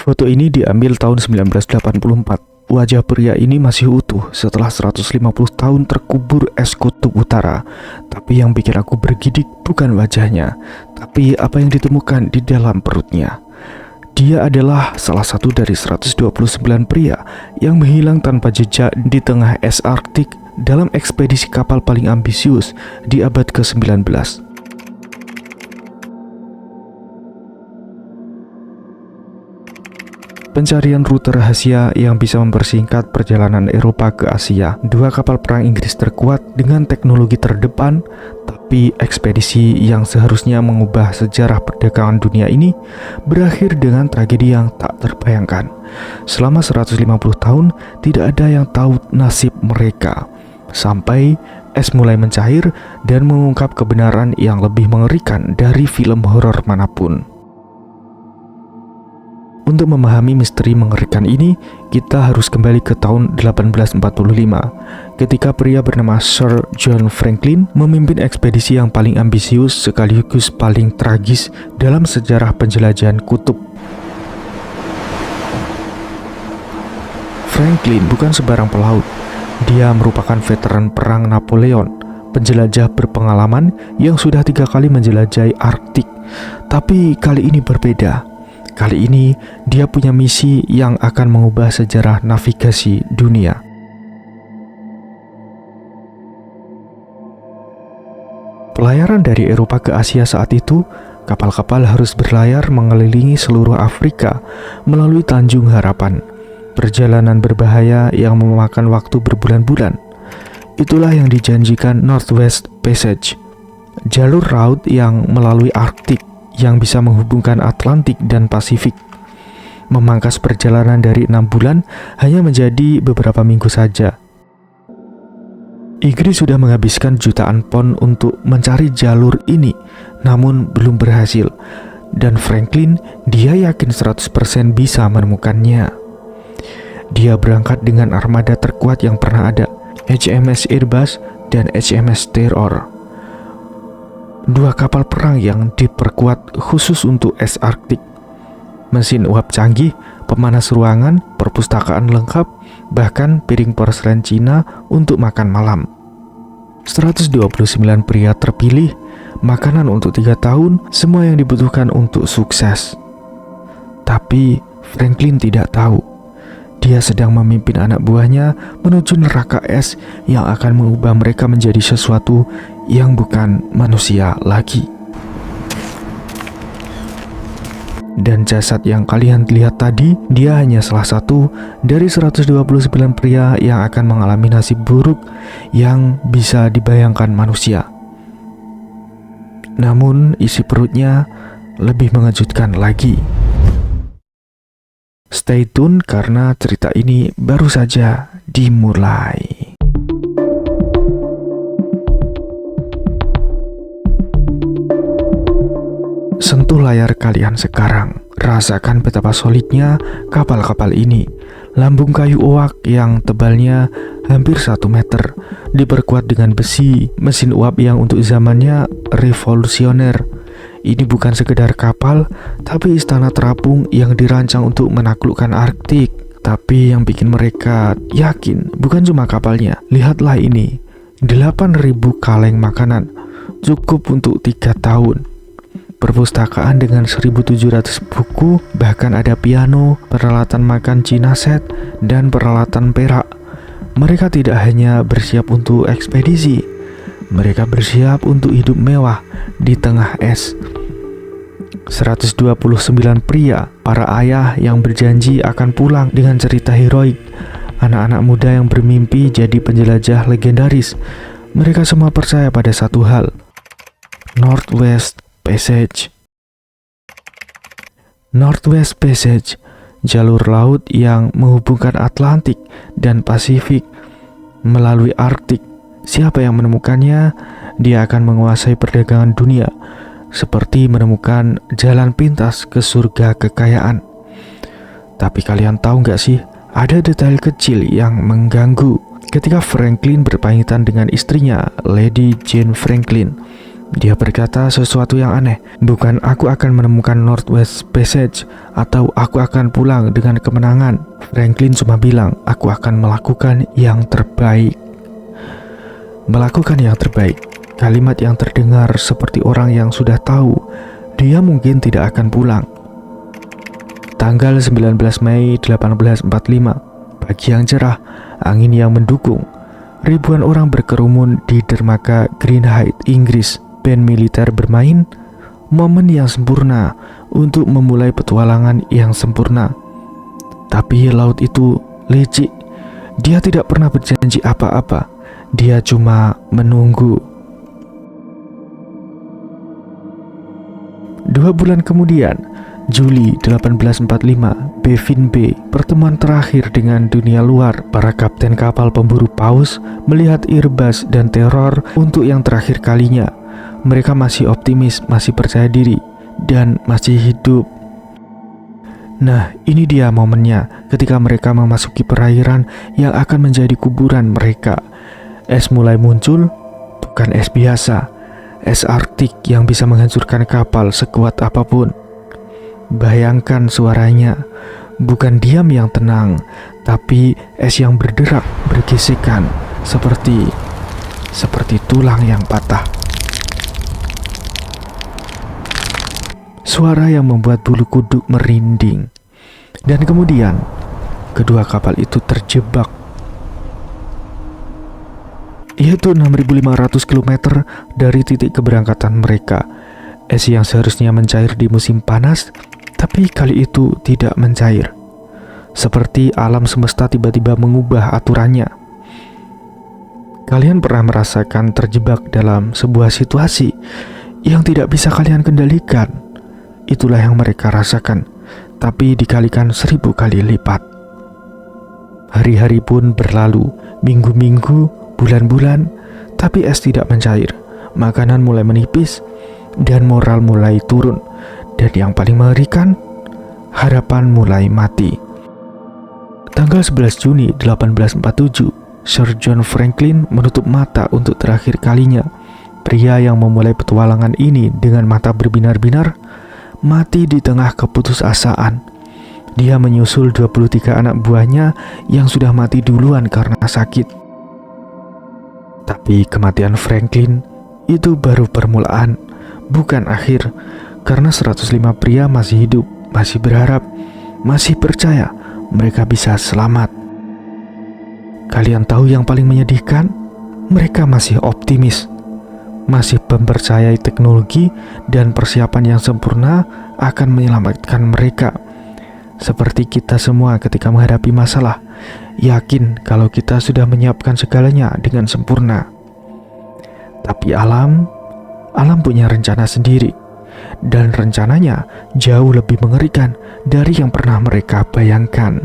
Foto ini diambil tahun 1984. Wajah pria ini masih utuh setelah 150 tahun terkubur es kutub utara. Tapi yang bikin aku bergidik bukan wajahnya, tapi apa yang ditemukan di dalam perutnya. Dia adalah salah satu dari 129 pria yang menghilang tanpa jejak di tengah es Arktik dalam ekspedisi kapal paling ambisius di abad ke-19. Pencarian rute rahasia yang bisa mempersingkat perjalanan Eropa ke Asia. Dua kapal perang Inggris terkuat dengan teknologi terdepan, tapi ekspedisi yang seharusnya mengubah sejarah perdagangan dunia ini berakhir dengan tragedi yang tak terbayangkan. Selama 150 tahun, tidak ada yang tahu nasib mereka. Sampai es mulai mencair dan mengungkap kebenaran yang lebih mengerikan dari film horor manapun. Untuk memahami misteri mengerikan ini, kita harus kembali ke tahun 1845, ketika pria bernama Sir John Franklin memimpin ekspedisi yang paling ambisius sekaligus paling tragis dalam sejarah penjelajahan kutub. Franklin bukan sebarang pelaut. Dia merupakan veteran perang Napoleon, penjelajah berpengalaman yang sudah 3 kali menjelajahi Arktik. Tapi kali ini berbeda. Kali ini, dia punya misi yang akan mengubah sejarah navigasi dunia. Pelayaran dari Eropa ke Asia saat itu, kapal-kapal harus berlayar mengelilingi seluruh Afrika melalui Tanjung Harapan. Perjalanan berbahaya yang memakan waktu berbulan-bulan. Itulah yang dijanjikan Northwest Passage, jalur laut yang melalui Arktik yang bisa menghubungkan Atlantik dan Pasifik. Memangkas perjalanan dari 6 bulan hanya menjadi beberapa minggu saja. Inggris sudah menghabiskan jutaan pound untuk mencari jalur ini, namun belum berhasil. Dan Franklin, dia yakin 100% bisa menemukannya. Dia berangkat dengan armada terkuat yang pernah ada, HMS Airbus dan HMS Terror. 2 kapal perang yang diperkuat khusus untuk es Arktik. Mesin uap canggih, pemanas ruangan, perpustakaan lengkap, bahkan piring porselen Cina untuk makan malam. 129 pria terpilih, makanan untuk 3 tahun, semua yang dibutuhkan untuk sukses. Tapi Franklin tidak tahu. Dia sedang memimpin anak buahnya menuju neraka es yang akan mengubah mereka menjadi sesuatu yang bukan manusia lagi. Dan jasad yang kalian lihat tadi, dia hanya salah satu dari 129 pria yang akan mengalami nasib buruk yang bisa dibayangkan manusia. Namun isi perutnya lebih mengejutkan lagi. Stay tune karena cerita ini baru saja dimulai. Sentuh layar kalian sekarang. Rasakan betapa solidnya kapal-kapal ini. Lambung kayu oak yang tebalnya hampir 1 meter, diperkuat dengan besi, mesin uap yang untuk zamannya revolusioner. Ini bukan sekedar kapal, tapi istana terapung yang dirancang untuk menaklukkan Arktik. Tapi yang bikin mereka yakin bukan cuma kapalnya. Lihatlah ini, 8.000 kaleng makanan, cukup untuk 3 tahun. Perpustakaan dengan 1.700 buku, bahkan ada piano, peralatan makan Cina set, dan peralatan perak. Mereka tidak hanya bersiap untuk ekspedisi, mereka bersiap untuk hidup mewah di tengah es. 129 pria, para ayah yang berjanji akan pulang dengan cerita heroik. Anak-anak muda yang bermimpi jadi penjelajah legendaris. Mereka semua percaya pada satu hal, Northwest Passage. Northwest Passage, jalur laut yang menghubungkan Atlantik dan Pasifik melalui Arktik. Siapa yang menemukannya, dia akan menguasai perdagangan dunia, seperti menemukan jalan pintas ke surga kekayaan. Tapi kalian tahu nggak sih, ada detail kecil yang mengganggu. Ketika Franklin berpamitan dengan istrinya, Lady Jane Franklin, Dia berkata sesuatu yang aneh. Bukan aku akan menemukan Northwest Passage atau aku akan pulang dengan kemenangan. Franklin cuma bilang, aku akan melakukan yang terbaik. Melakukan yang terbaik. Kalimat yang terdengar seperti orang yang sudah tahu dia mungkin tidak akan pulang. Tanggal 19 Mei 1845, pagi yang cerah, angin yang mendukung. Ribuan orang berkerumun di dermaga Greenhithe, Inggris. Band militer bermain, momen yang sempurna untuk memulai petualangan yang sempurna. Tapi laut itu licik. Dia tidak pernah berjanji apa-apa. Dia cuma menunggu. 2 bulan kemudian, Juli 1845, Bevin B. Pertemuan terakhir dengan dunia luar. Para kapten kapal pemburu paus melihat irbas dan teror untuk yang terakhir kalinya. Mereka masih optimis, masih percaya diri, dan masih hidup. Nah, ini dia momennya ketika mereka memasuki perairan yang akan menjadi kuburan mereka. Es mulai muncul, bukan es biasa, es Arktik yang bisa menghancurkan kapal sekuat apapun. Bayangkan suaranya, bukan diam yang tenang, tapi es yang berderak, bergesekan, seperti tulang yang patah. Suara yang membuat bulu kuduk merinding. Dan kemudian, kedua kapal itu terjebak. Yaitu 6.500 km dari titik keberangkatan mereka. Es yang seharusnya mencair di musim panas, tapi kali itu tidak mencair. Seperti alam semesta tiba-tiba mengubah aturannya. Kalian pernah merasakan terjebak dalam sebuah situasi yang tidak bisa kalian kendalikan? Itulah yang mereka rasakan, tapi dikalikan 1000 kali lipat. Hari-hari pun berlalu, minggu-minggu, bulan-bulan, tapi es tidak mencair. Makanan mulai menipis, dan moral mulai turun. Dan yang paling mengerikan, harapan mulai mati. Tanggal 11 Juni 1847, Sir John Franklin menutup mata untuk terakhir kalinya. Pria yang memulai petualangan ini dengan mata berbinar-binar, mati di tengah keputusasaan. Dia menyusul 23 anak buahnya yang sudah mati duluan karena sakit. Tapi kematian Franklin itu baru permulaan, bukan akhir, karena 105 pria masih hidup, masih berharap, masih percaya mereka bisa selamat. Kalian tahu yang paling menyedihkan? Mereka masih optimis, masih mempercayai teknologi dan persiapan yang sempurna akan menyelamatkan mereka. Seperti kita semua ketika menghadapi masalah, yakin kalau kita sudah menyiapkan segalanya dengan sempurna. Tapi alam punya rencana sendiri, dan rencananya jauh lebih mengerikan dari yang pernah mereka bayangkan.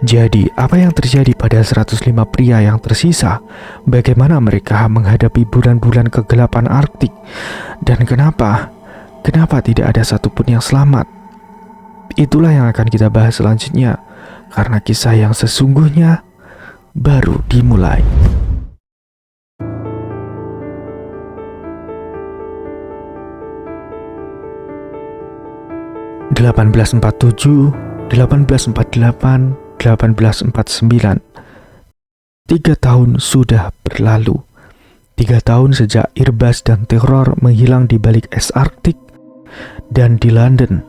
Jadi, apa yang terjadi pada 105 pria yang tersisa? Bagaimana mereka menghadapi bulan-bulan kegelapan Arktik? Dan kenapa tidak ada satupun yang selamat? Itulah yang akan kita bahas selanjutnya, karena kisah yang sesungguhnya baru dimulai. (1847, 1848, 1849). 3 tahun sudah berlalu. 3 tahun sejak irbas dan teror menghilang di balik es Arktik. Dan di London,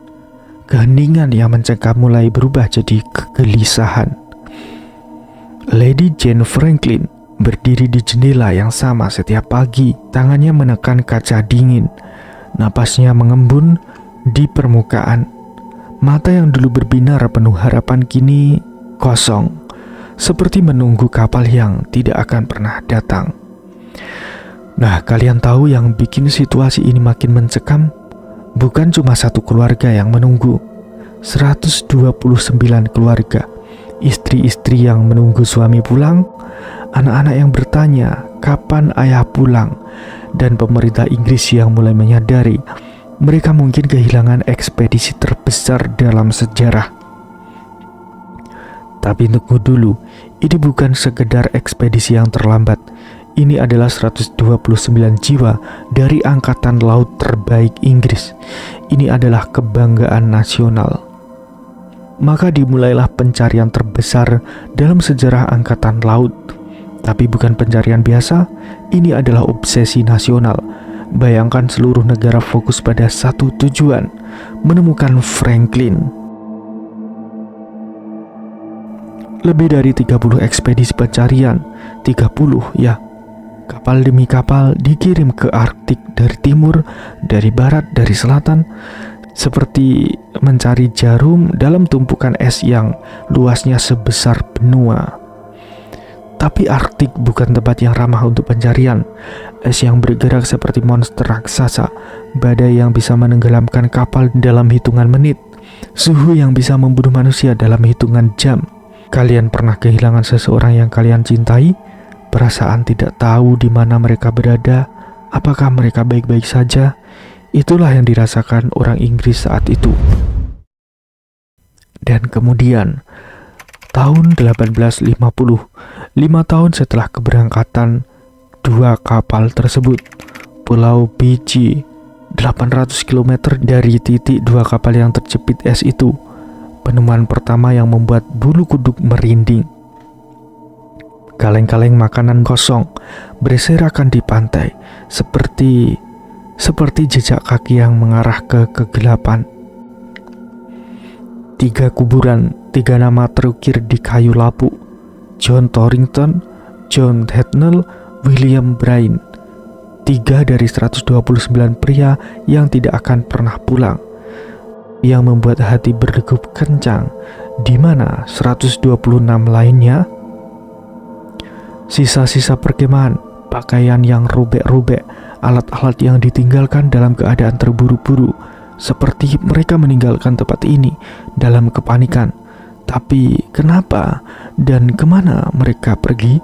keheningan yang mencekam mulai berubah jadi kegelisahan. Lady Jane Franklin berdiri di jendela yang sama setiap pagi, tangannya menekan kaca dingin, napasnya mengembun di permukaan. Mata yang dulu berbinar penuh harapan kini kosong, seperti menunggu kapal yang tidak akan pernah datang. Nah, kalian tahu yang bikin situasi ini makin mencekam? Bukan cuma satu keluarga yang menunggu, 129 keluarga, istri-istri yang menunggu suami pulang, anak-anak yang bertanya kapan ayah pulang, dan pemerintah Inggris yang mulai menyadari mereka mungkin kehilangan ekspedisi terbesar dalam sejarah. Tapi tunggu dulu, ini bukan sekedar ekspedisi yang terlambat. Ini adalah 129 jiwa dari angkatan laut terbaik Inggris. Ini adalah kebanggaan nasional. Maka dimulailah pencarian terbesar dalam sejarah angkatan laut. Tapi bukan pencarian biasa, ini adalah obsesi nasional. Bayangkan seluruh negara fokus pada satu tujuan, menemukan Franklin. Lebih dari 30 ekspedisi pencarian, 30 ya. Kapal demi kapal dikirim ke Arktik dari timur, dari barat, dari selatan, seperti mencari jarum dalam tumpukan es yang luasnya sebesar benua. Tapi Arktik bukan tempat yang ramah untuk pencarian. Es yang bergerak seperti monster raksasa, badai yang bisa menenggelamkan kapal dalam hitungan menit, suhu yang bisa membunuh manusia dalam hitungan jam. Kalian pernah kehilangan seseorang yang kalian cintai? Perasaan tidak tahu di mana mereka berada, apakah mereka baik-baik saja. Itulah yang dirasakan orang Inggris saat itu. Dan kemudian, tahun 1850, 5 tahun setelah keberangkatan dua kapal tersebut, Pulau Beechey, 800 km dari titik dua kapal yang terjepit es itu, penemuan pertama yang membuat bulu kuduk merinding. Kaleng-kaleng makanan kosong berserakan di pantai, seperti jejak kaki yang mengarah ke kegelapan. 3 kuburan, 3 nama terukir di kayu lapuk: John Torrington, John Hartnell, William Bryan. 3 dari 129 pria yang tidak akan pernah pulang, yang membuat hati berdegup kencang. Di mana 126 lainnya? Sisa-sisa perkemahan, pakaian yang robek-robek, alat-alat yang ditinggalkan dalam keadaan terburu-buru, seperti mereka meninggalkan tempat ini dalam kepanikan. Tapi kenapa dan kemana mereka pergi?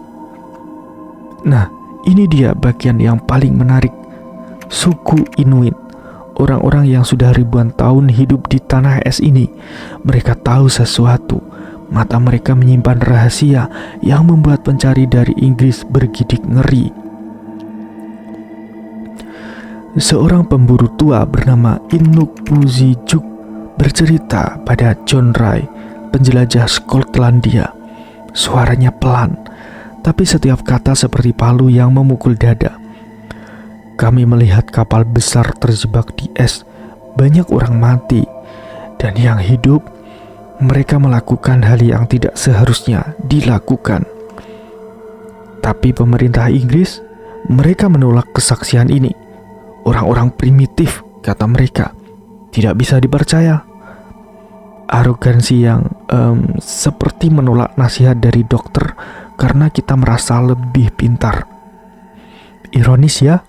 Nah, ini dia bagian yang paling menarik. Suku Inuit, orang-orang yang sudah ribuan tahun hidup di tanah es ini, mereka tahu sesuatu. Mata mereka menyimpan rahasia yang membuat pencari dari Inggris bergidik ngeri. Seorang pemburu tua bernama Inuk Puzijuk bercerita pada John Ray, penjelajah Skotlandia. Suaranya pelan, tapi setiap kata seperti palu yang memukul dada. Kami melihat kapal besar terjebak di es, banyak orang mati, dan yang hidup, mereka melakukan hal yang tidak seharusnya dilakukan. Tapi pemerintah Inggris, mereka menolak kesaksian ini. Orang-orang primitif, kata mereka, tidak bisa dipercaya. Arogansi yang seperti menolak nasihat dari dokter karena kita merasa lebih pintar. Ironis ya,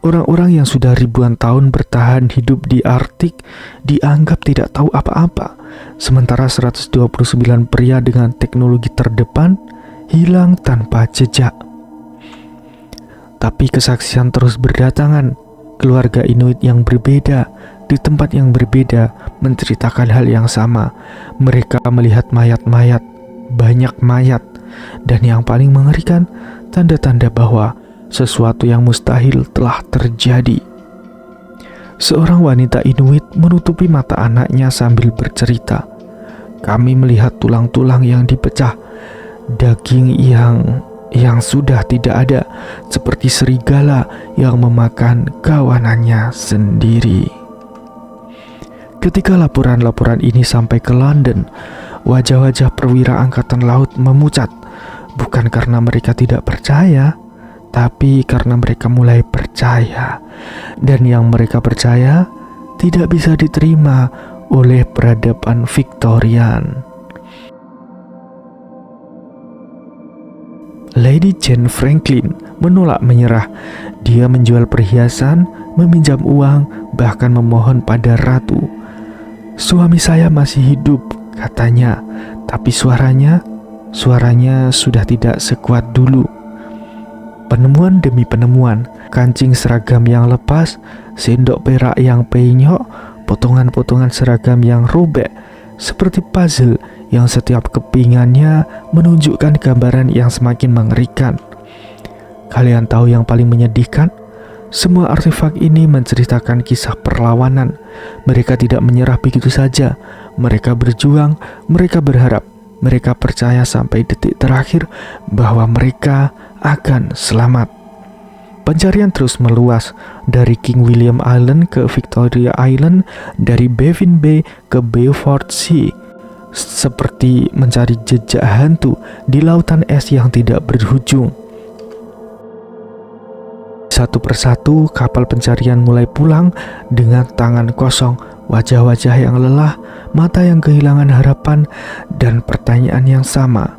orang-orang yang sudah ribuan tahun bertahan hidup di Arktik dianggap tidak tahu apa-apa, sementara 129 pria dengan teknologi terdepan hilang tanpa jejak. Tapi kesaksian terus berdatangan. Keluarga Inuit yang berbeda di tempat yang berbeda menceritakan hal yang sama. Mereka melihat mayat-mayat, banyak mayat, dan yang paling mengerikan, tanda-tanda bahwa sesuatu yang mustahil telah terjadi. Seorang wanita Inuit menutupi mata anaknya sambil bercerita. Kami melihat tulang-tulang yang dipecah, daging yang sudah tidak ada, seperti serigala yang memakan kawanannya sendiri. Ketika laporan-laporan ini sampai ke London, wajah-wajah perwira angkatan laut memucat, bukan karena mereka tidak percaya, tapi karena mereka mulai percaya, dan yang mereka percaya tidak bisa diterima oleh peradaban Victorian. Lady Jane Franklin menolak menyerah. Dia menjual perhiasan, meminjam uang, bahkan memohon pada ratu. Suami saya masih hidup, katanya, tapi suaranya sudah tidak sekuat dulu. Penemuan demi penemuan, kancing seragam yang lepas, sendok perak yang penyok, potongan-potongan seragam yang robek, seperti puzzle yang setiap kepingannya menunjukkan gambaran yang semakin mengerikan. Kalian tahu yang paling menyedihkan? Semua artefak ini menceritakan kisah perlawanan. Mereka tidak menyerah begitu saja. Mereka berjuang, mereka berharap, mereka percaya sampai detik terakhir bahwa mereka akan selamat. Pencarian terus meluas, dari King William Island ke Victoria Island, dari Baffin Bay ke Beaufort Sea, seperti mencari jejak hantu di lautan es yang tidak berujung. Satu persatu kapal pencarian mulai pulang dengan tangan kosong, wajah-wajah yang lelah, mata yang kehilangan harapan, dan pertanyaan yang sama,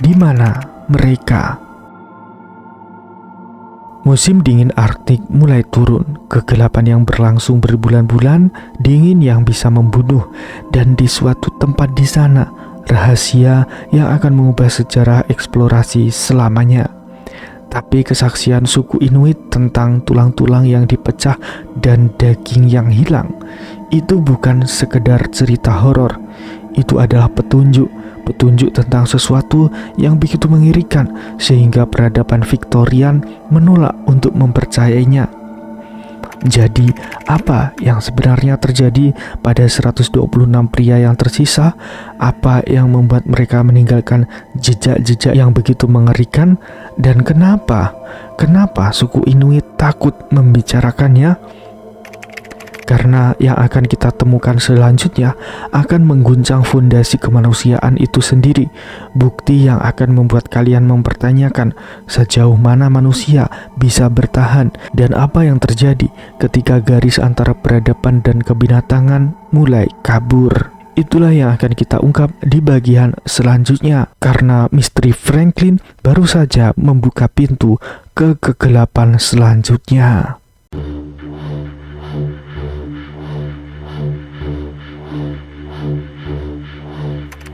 di mana mereka? Musim dingin Arktik mulai turun, kegelapan yang berlangsung berbulan-bulan, dingin yang bisa membunuh, dan di suatu tempat di sana, rahasia yang akan mengubah sejarah eksplorasi selamanya. Tapi kesaksian suku Inuit tentang tulang-tulang yang dipecah dan daging yang hilang, itu bukan sekedar cerita horor. Itu adalah petunjuk tentang sesuatu yang begitu mengerikan sehingga peradaban Victorian menolak untuk mempercayainya. Jadi, apa yang sebenarnya terjadi pada 126 pria yang tersisa? Apa yang membuat mereka meninggalkan jejak-jejak yang begitu mengerikan? Dan kenapa suku Inuit takut membicarakannya? Karena yang akan kita temukan selanjutnya akan mengguncang fondasi kemanusiaan itu sendiri. Bukti yang akan membuat kalian mempertanyakan sejauh mana manusia bisa bertahan dan apa yang terjadi ketika garis antara peradaban dan kebinatangan mulai kabur. Itulah yang akan kita ungkap di bagian selanjutnya, karena misteri Franklin baru saja membuka pintu ke kegelapan selanjutnya.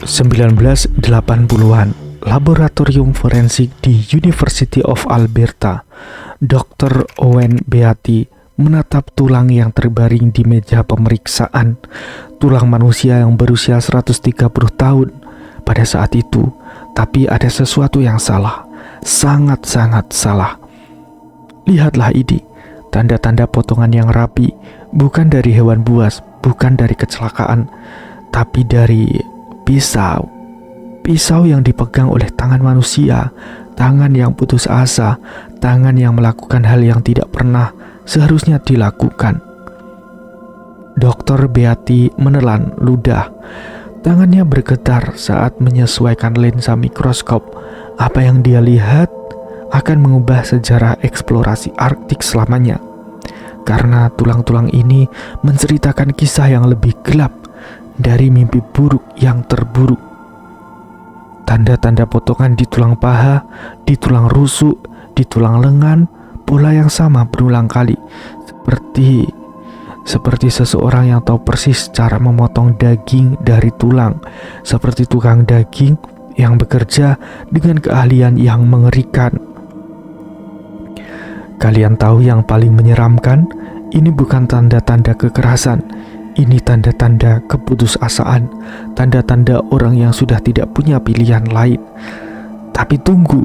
1980-an, laboratorium forensik di University of Alberta, Dr. Owen Beatty menatap tulang yang terbaring di meja pemeriksaan. Tulang manusia yang berusia 130 tahun pada saat itu. Tapi ada sesuatu yang salah, sangat-sangat salah. Lihatlah ini, tanda-tanda potongan yang rapi, bukan dari hewan buas, bukan dari kecelakaan, tapi dari pisau yang dipegang oleh tangan manusia, tangan yang putus asa, tangan yang melakukan hal yang tidak pernah seharusnya dilakukan. Dr. Beatty menelan ludah. Tangannya bergetar saat menyesuaikan lensa mikroskop. Apa yang dia lihat akan mengubah sejarah eksplorasi Arktik selamanya. Karena tulang-tulang ini menceritakan kisah yang lebih gelap dari mimpi buruk yang terburuk. Tanda-tanda potongan di tulang paha, di tulang rusuk, di tulang lengan, pola yang sama berulang kali, seperti seseorang yang tahu persis cara memotong daging dari tulang, seperti tukang daging yang bekerja dengan keahlian yang mengerikan. Kalian tahu yang paling menyeramkan? Ini bukan tanda-tanda kekerasan. Ini tanda-tanda keputusasaan, tanda-tanda orang yang sudah tidak punya pilihan lain. Tapi tunggu,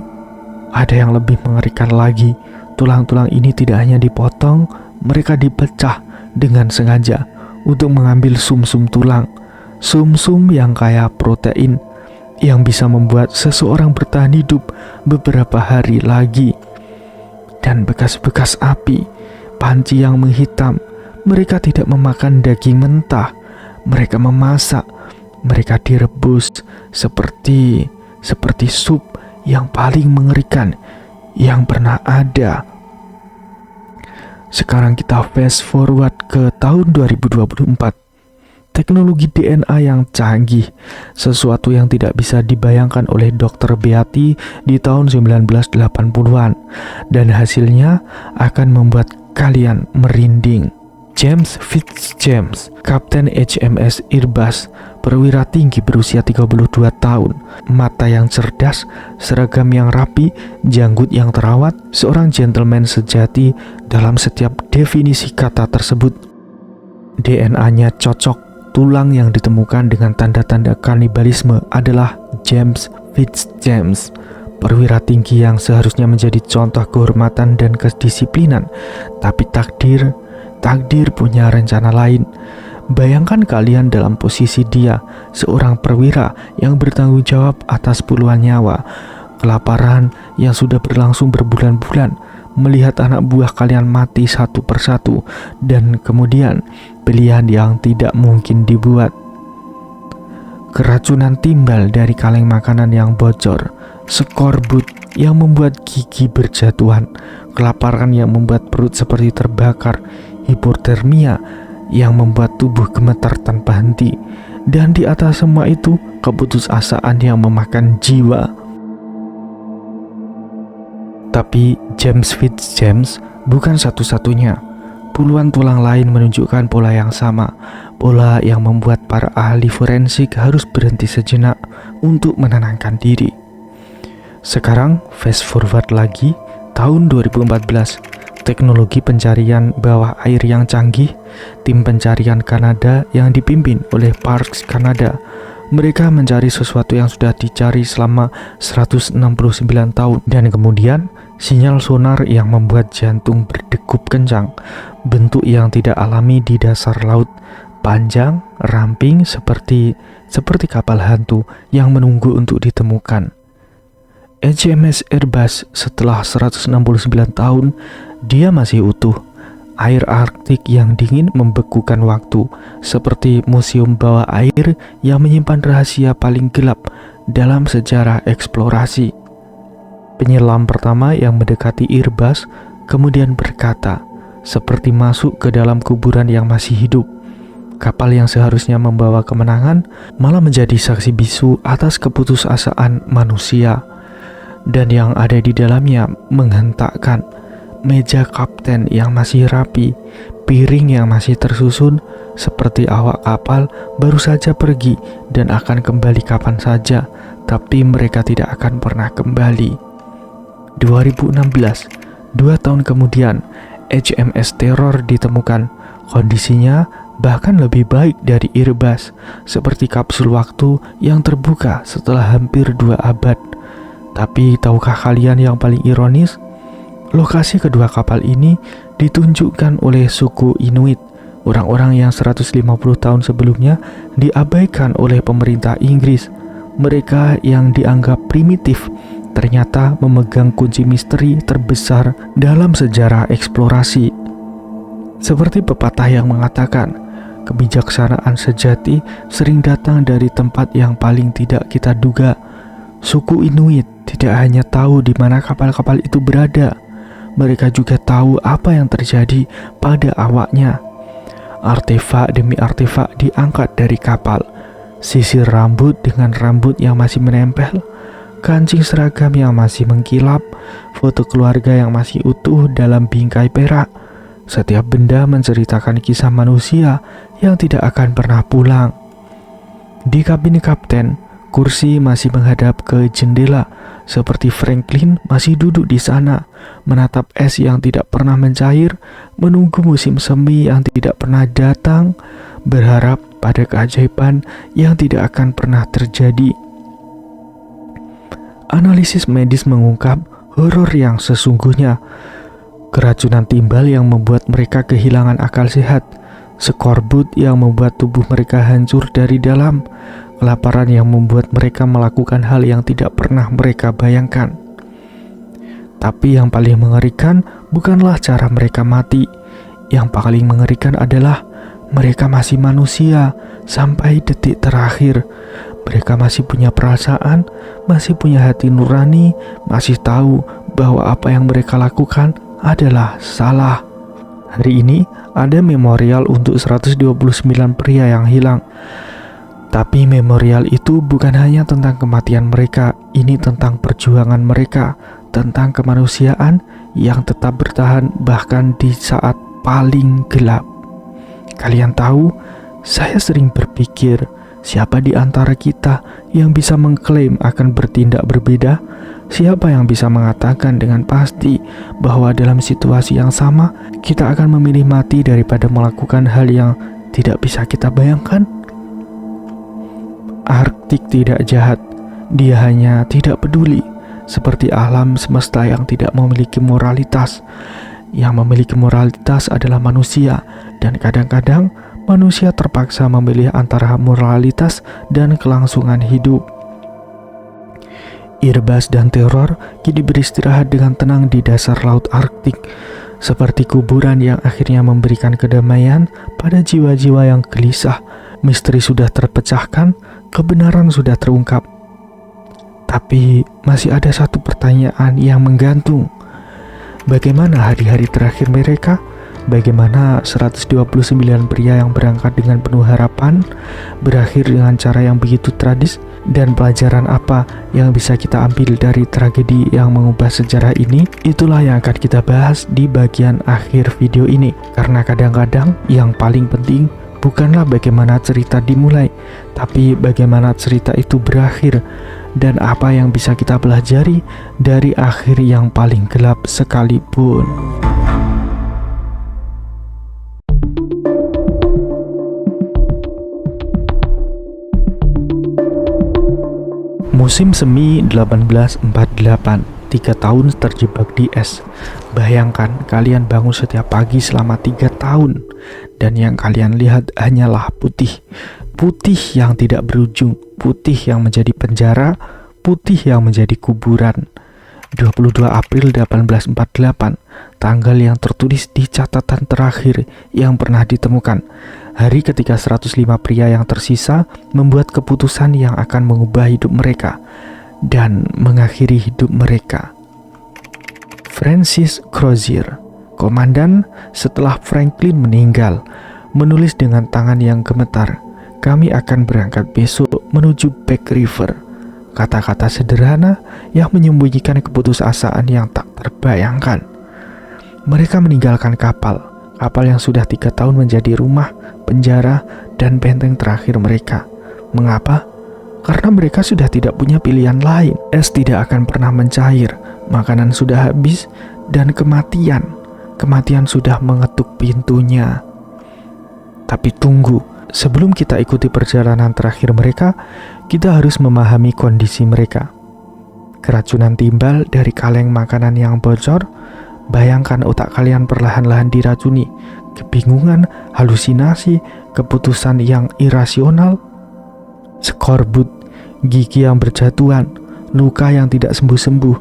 ada yang lebih mengerikan lagi. Tulang-tulang ini tidak hanya dipotong, mereka dipecah dengan sengaja untuk mengambil sum-sum tulang. Sum-sum yang kaya protein, yang bisa membuat seseorang bertahan hidup beberapa hari lagi. Dan bekas-bekas api, panci yang menghitam. Mereka tidak memakan daging mentah, mereka memasak, mereka direbus seperti sup yang paling mengerikan yang pernah ada. Sekarang kita fast forward ke tahun 2024. Teknologi DNA yang canggih, sesuatu yang tidak bisa dibayangkan oleh Dr. Beatty di tahun 1980-an, dan hasilnya akan membuat kalian merinding. James Fitzjames, Kapten HMS Airbus, perwira tinggi berusia 32 tahun, mata yang cerdas, seragam yang rapi, janggut yang terawat, seorang gentleman sejati dalam setiap definisi kata tersebut. DNA-nya cocok, tulang yang ditemukan dengan tanda-tanda kanibalisme adalah James Fitzjames. perwira tinggi yang seharusnya menjadi contoh kehormatan dan kedisiplinan. Tapi takdir punya rencana lain. Bayangkan kalian dalam posisi dia, seorang perwira yang bertanggung jawab atas puluhan nyawa, kelaparan yang sudah berlangsung berbulan-bulan, melihat anak buah kalian mati satu persatu, dan kemudian pilihan yang tidak mungkin dibuat. Keracunan timbal dari kaleng makanan yang bocor, skorbut yang membuat gigi berjatuhan, kelaparan yang membuat perut seperti terbakar, hipotermia yang membuat tubuh gemetar tanpa henti, dan di atas semua itu keputusasaan yang memakan jiwa. Tapi James Fitzjames bukan satu-satunya. Puluhan tulang lain menunjukkan pola yang sama, pola yang membuat para ahli forensik harus berhenti sejenak untuk menenangkan diri. Sekarang fast forward lagi, tahun 2014, teknologi pencarian bawah air yang canggih, tim pencarian Kanada yang dipimpin oleh Parks Canada. Mereka mencari sesuatu yang sudah dicari selama 169 tahun, dan kemudian sinyal sonar yang membuat jantung berdegup kencang, bentuk yang tidak alami di dasar laut, panjang, ramping seperti kapal hantu yang menunggu untuk ditemukan. HMS Airbus setelah 169 tahun, dia masih utuh. Air Arktik yang dingin membekukan waktu, seperti museum bawah air yang menyimpan rahasia paling gelap dalam sejarah eksplorasi. Penyelam pertama yang mendekati Airbus kemudian berkata, seperti masuk ke dalam kuburan yang masih hidup. Kapal yang seharusnya membawa kemenangan malah menjadi saksi bisu atas keputusasaan manusia. Dan yang ada di dalamnya menghentakkan meja kapten yang masih rapi, piring yang masih tersusun, seperti awak kapal baru saja pergi dan akan kembali kapan saja, tapi mereka tidak akan pernah kembali. 2016, 2 tahun kemudian, HMS Terror ditemukan. Kondisinya bahkan lebih baik dari Airbus, seperti kapsul waktu yang terbuka setelah hampir 2 abad. Tapi tahukah kalian yang paling ironis? Lokasi kedua kapal ini ditunjukkan oleh suku Inuit, orang-orang yang 150 tahun sebelumnya diabaikan oleh pemerintah Inggris. Mereka yang dianggap primitif ternyata memegang kunci misteri terbesar dalam sejarah eksplorasi. Seperti pepatah yang mengatakan, kebijaksanaan sejati sering datang dari tempat yang paling tidak kita duga. Suku Inuit tidak hanya tahu di mana kapal-kapal itu berada, mereka juga tahu apa yang terjadi pada awaknya. Artefak demi artefak diangkat dari kapal, sisir rambut dengan rambut yang masih menempel, kancing seragam yang masih mengkilap, foto keluarga yang masih utuh dalam bingkai perak. Setiap benda menceritakan kisah manusia yang tidak akan pernah pulang. Di kabin kapten, kursi masih menghadap ke jendela, seperti Franklin masih duduk di sana, menatap es yang tidak pernah mencair, menunggu musim semi yang tidak pernah datang, berharap pada keajaiban yang tidak akan pernah terjadi. Analisis medis mengungkap horor yang sesungguhnya. Keracunan timbal yang membuat mereka kehilangan akal sehat, skorbut yang membuat tubuh mereka hancur dari dalam, kelaparan yang membuat mereka melakukan hal yang tidak pernah mereka bayangkan. Tapi yang paling mengerikan bukanlah cara mereka mati. Yang paling mengerikan adalah mereka masih manusia sampai detik terakhir. Mereka masih punya perasaan, masih punya hati nurani, masih tahu bahwa apa yang mereka lakukan adalah salah. Hari ini ada memorial untuk 129 pria yang hilang. Tapi memorial itu bukan hanya tentang kematian mereka, ini tentang perjuangan mereka, tentang kemanusiaan yang tetap bertahan bahkan di saat paling gelap. Kalian tahu, saya sering berpikir, siapa di antara kita yang bisa mengklaim akan bertindak berbeda? Siapa yang bisa mengatakan dengan pasti bahwa dalam situasi yang sama, kita akan memilih mati daripada melakukan hal yang tidak bisa kita bayangkan? Arktik tidak jahat, dia hanya tidak peduli. seperti alam semesta yang tidak memiliki moralitas. Yang memiliki moralitas adalah manusia, dan kadang-kadang manusia terpaksa memilih antara moralitas dan kelangsungan hidup. Irbas dan teror kini beristirahat dengan tenang di dasar laut Arktik, seperti kuburan yang akhirnya memberikan kedamaian pada jiwa-jiwa yang gelisah. Misteri sudah terpecahkan, kebenaran sudah terungkap. Tapi masih ada satu pertanyaan yang menggantung. Bagaimana hari-hari terakhir mereka? Bagaimana 129 pria yang berangkat dengan penuh harapan berakhir dengan cara yang begitu tragis? Dan pelajaran apa yang bisa kita ambil dari tragedi yang mengubah sejarah ini? Itulah yang akan kita bahas di bagian akhir video ini. Karena kadang-kadang yang paling penting bukanlah bagaimana cerita dimulai, tapi bagaimana cerita itu berakhir, dan apa yang bisa kita pelajari dari akhir yang paling gelap sekalipun. Musim semi 1848, 3 tahun terjebak di es. Bayangkan kalian bangun setiap pagi selama 3 tahun, dan yang kalian lihat hanyalah putih. Putih yang tidak berujung, putih yang menjadi penjara, putih yang menjadi kuburan. 22 April 1848, tanggal yang tertulis di catatan terakhir yang pernah ditemukan. Hari ketika 105 pria yang tersisa membuat keputusan yang akan mengubah hidup mereka dan mengakhiri hidup mereka. Francis Crozier, komandan setelah Franklin meninggal, menulis dengan tangan yang gemetar, "Kami akan berangkat besok menuju Back River." Kata-kata sederhana yang menyembunyikan keputusasaan yang tak terbayangkan. Mereka meninggalkan kapal yang sudah 3 tahun menjadi rumah, penjara, dan benteng terakhir mereka. Mengapa? Karena mereka sudah tidak punya pilihan lain. Es tidak akan pernah mencair, makanan sudah habis, dan kematian sudah mengetuk pintunya. Tapi tunggu, sebelum kita ikuti perjalanan terakhir mereka, kita harus memahami kondisi mereka. Keracunan timbal dari kaleng makanan yang bocor. Bayangkan otak kalian perlahan-lahan diracuni. Kebingungan, halusinasi, keputusan yang irasional, skorbut, gigi yang berjatuhan, luka yang tidak sembuh-sembuh,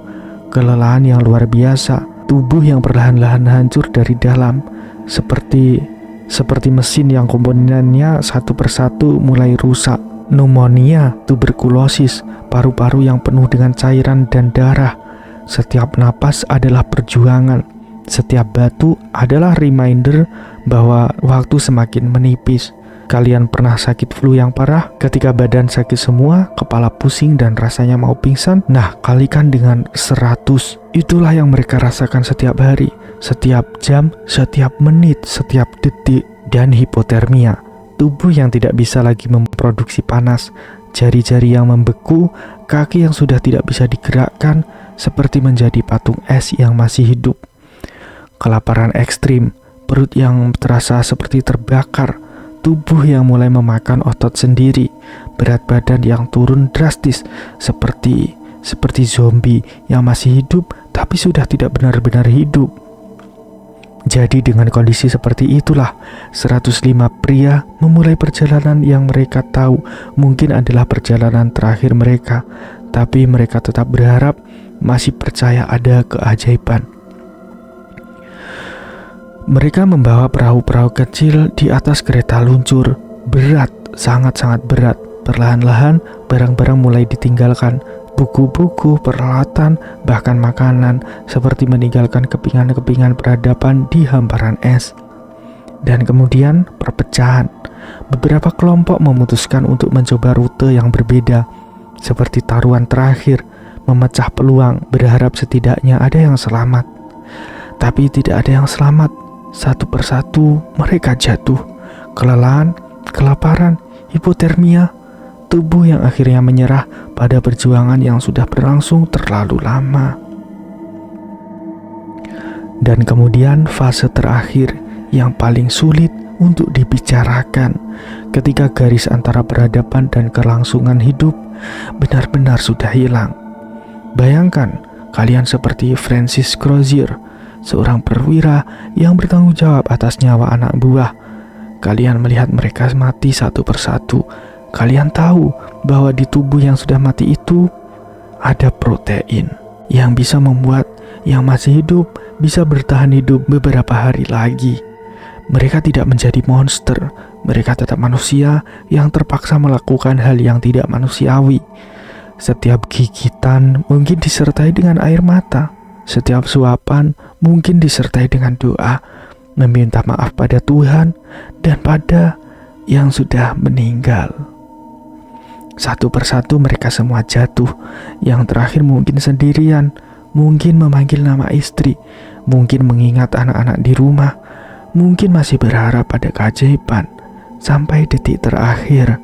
kelelahan yang luar biasa, tubuh yang perlahan-lahan hancur dari dalam, seperti mesin yang komponennya satu persatu mulai rusak. Pneumonia, tuberkulosis, paru-paru yang penuh dengan cairan dan darah. Setiap napas adalah perjuangan. Setiap batu adalah reminder bahwa waktu semakin menipis. Kalian pernah sakit flu yang parah? Ketika badan sakit semua, kepala pusing dan rasanya mau pingsan? Nah, kalikan dengan 100. Itulah yang mereka rasakan setiap hari, setiap jam, setiap menit, setiap detik. Dan hipotermia, tubuh yang tidak bisa lagi memproduksi panas, jari-jari yang membeku, kaki yang sudah tidak bisa digerakkan, seperti menjadi patung es yang masih hidup. Kelaparan ekstrim, perut yang terasa seperti terbakar, tubuh yang mulai memakan otot sendiri, berat badan yang turun drastis, seperti zombie yang masih hidup tapi sudah tidak benar-benar hidup. Jadi dengan kondisi seperti itulah 105 pria memulai perjalanan yang mereka tahu mungkin adalah perjalanan terakhir mereka, tapi mereka tetap berharap, masih percaya ada keajaiban. Mereka membawa perahu-perahu kecil di atas kereta luncur, berat, sangat-sangat berat. Perlahan-lahan barang-barang mulai ditinggalkan, buku-buku, peralatan, bahkan makanan, seperti meninggalkan kepingan-kepingan peradaban di hamparan es. Dan kemudian perpecahan. Beberapa kelompok memutuskan untuk mencoba rute yang berbeda, seperti taruhan terakhir, memecah peluang, berharap setidaknya ada yang selamat. Tapi tidak ada yang selamat. Satu persatu mereka jatuh, kelelahan, kelaparan, hipotermia, tubuh yang akhirnya menyerah pada perjuangan yang sudah berlangsung terlalu lama. Dan kemudian fase terakhir yang paling sulit untuk dibicarakan, ketika garis antara peradaban dan kelangsungan hidup benar-benar sudah hilang. Bayangkan, kalian seperti Francis Crozier, seorang perwira yang bertanggung jawab atas nyawa anak buah. Kalian melihat mereka mati satu persatu. Kalian tahu bahwa di tubuh yang sudah mati itu ada protein yang bisa membuat yang masih hidup bisa bertahan hidup beberapa hari lagi. Mereka tidak menjadi monster. Mereka tetap manusia yang terpaksa melakukan hal yang tidak manusiawi. Setiap gigitan mungkin disertai dengan air mata. Setiap suapan mungkin disertai dengan doa, meminta maaf pada Tuhan dan pada yang sudah meninggal. Satu persatu mereka semua jatuh. Yang terakhir mungkin sendirian, mungkin memanggil nama istri, mungkin mengingat anak-anak di rumah, mungkin masih berharap pada keajaiban sampai detik terakhir.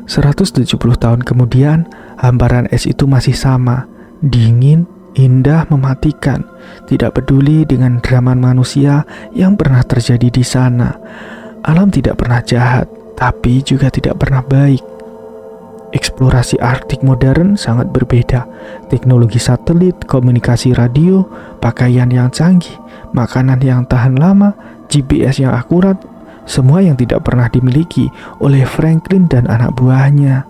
170 tahun kemudian, hamparan es itu masih sama, dingin, indah, mematikan, tidak peduli dengan drama manusia yang pernah terjadi di sana. Alam tidak pernah jahat, tapi juga tidak pernah baik. Eksplorasi Arktik modern sangat berbeda. Teknologi satelit, komunikasi radio, pakaian yang canggih, makanan yang tahan lama, GPS yang akurat, semua yang tidak pernah dimiliki oleh Franklin dan anak buahnya.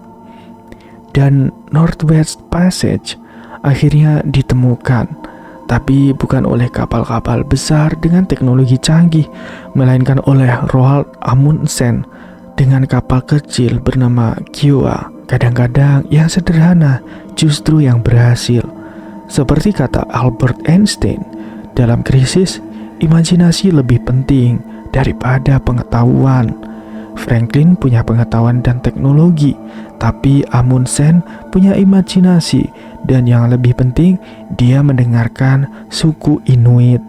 Dan Northwest Passage akhirnya ditemukan, tapi bukan oleh kapal-kapal besar dengan teknologi canggih, melainkan oleh Roald Amundsen dengan kapal kecil bernama Kiowa. Kadang-kadang yang sederhana justru yang berhasil. Seperti kata Albert Einstein, dalam krisis, imajinasi lebih penting daripada pengetahuan. Franklin punya pengetahuan dan teknologi, tapi Amundsen punya imajinasi, dan yang lebih penting, dia mendengarkan suku Inuit.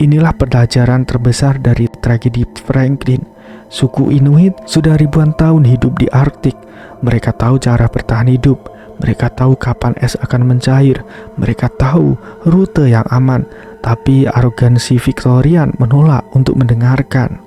Inilah pelajaran terbesar dari tragedi Franklin. Suku Inuit sudah ribuan tahun hidup di Arktik. Mereka tahu cara bertahan hidup. Mereka tahu kapan es akan mencair. Mereka tahu rute yang aman. Tapi arogansi Victorian menolak untuk mendengarkan.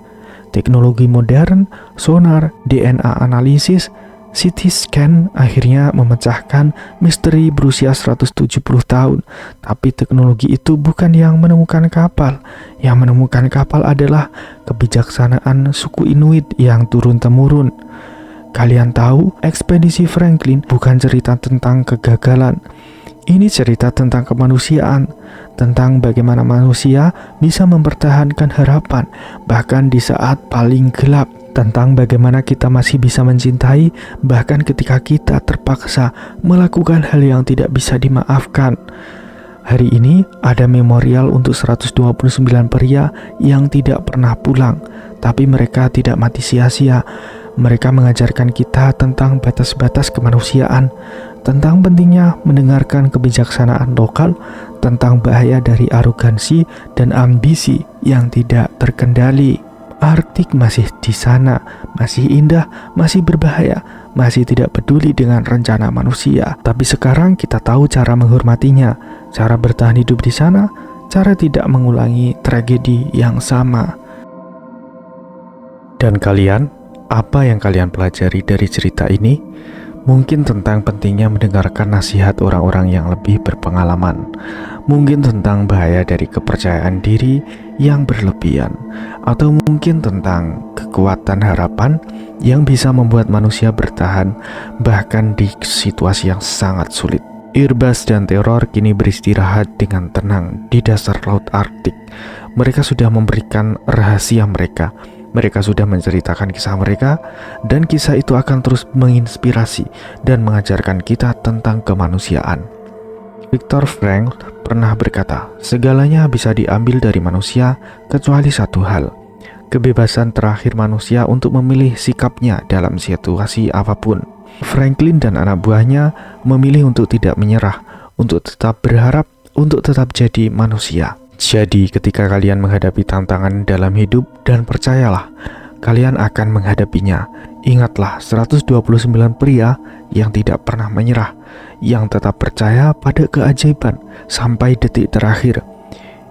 Teknologi modern, sonar, DNA analisis, CT scan akhirnya memecahkan misteri berusia 170 tahun. Tapi teknologi itu bukan yang menemukan kapal. Yang menemukan kapal adalah kebijaksanaan suku Inuit yang turun-temurun. Kalian tahu, ekspedisi Franklin bukan cerita tentang kegagalan. Ini cerita tentang kemanusiaan, tentang bagaimana manusia bisa mempertahankan harapan bahkan di saat paling gelap, tentang bagaimana kita masih bisa mencintai bahkan ketika kita terpaksa melakukan hal yang tidak bisa dimaafkan. Hari ini ada memorial untuk 129 pria yang tidak pernah pulang, tapi mereka tidak mati sia-sia. Mereka mengajarkan kita tentang batas-batas kemanusiaan, tentang pentingnya mendengarkan kebijaksanaan lokal, tentang bahaya dari arogansi dan ambisi yang tidak terkendali. Arktik masih di sana, masih indah, masih berbahaya, masih tidak peduli dengan rencana manusia. Tapi sekarang kita tahu cara menghormatinya, cara bertahan hidup di sana, cara tidak mengulangi tragedi yang sama. Dan kalian, apa yang kalian pelajari dari cerita ini? Mungkin tentang pentingnya mendengarkan nasihat orang-orang yang lebih berpengalaman. Mungkin tentang bahaya dari kepercayaan diri yang berlebihan. Atau mungkin tentang kekuatan harapan yang bisa membuat manusia bertahan bahkan di situasi yang sangat sulit. Airbus dan Terror kini beristirahat dengan tenang di dasar laut Arktik. Mereka sudah memberikan rahasia mereka. Mereka sudah menceritakan kisah mereka, dan kisah itu akan terus menginspirasi dan mengajarkan kita tentang kemanusiaan. Viktor Frankl pernah berkata, segalanya bisa diambil dari manusia kecuali satu hal, kebebasan terakhir manusia untuk memilih sikapnya dalam situasi apapun. Franklin dan anak buahnya memilih untuk tidak menyerah, untuk tetap berharap, untuk tetap jadi manusia. Jadi ketika kalian menghadapi tantangan dalam hidup, dan percayalah, kalian akan menghadapinya. Ingatlah 129 pria yang tidak pernah menyerah, yang tetap percaya pada keajaiban sampai detik terakhir,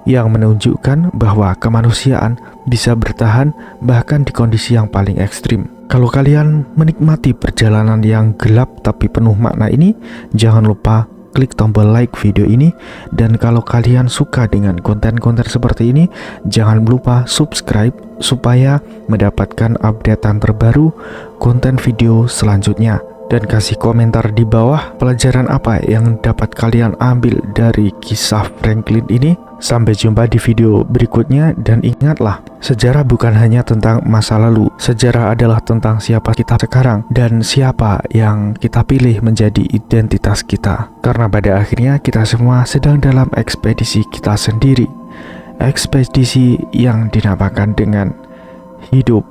yang menunjukkan bahwa kemanusiaan bisa bertahan bahkan di kondisi yang paling ekstrim. Kalau kalian menikmati perjalanan yang gelap tapi penuh makna ini, jangan lupa klik tombol like video ini. Dan kalau kalian suka dengan konten-konten seperti ini, jangan lupa subscribe supaya mendapatkan updatean terbaru konten video selanjutnya. Dan kasih komentar di bawah pelajaran apa yang dapat kalian ambil dari kisah Franklin ini. Sampai jumpa di video berikutnya, dan ingatlah, sejarah bukan hanya tentang masa lalu. Sejarah adalah tentang siapa kita sekarang dan siapa yang kita pilih menjadi identitas kita. Karena pada akhirnya kita semua sedang dalam ekspedisi kita sendiri. Ekspedisi yang dinamakan dengan hidup.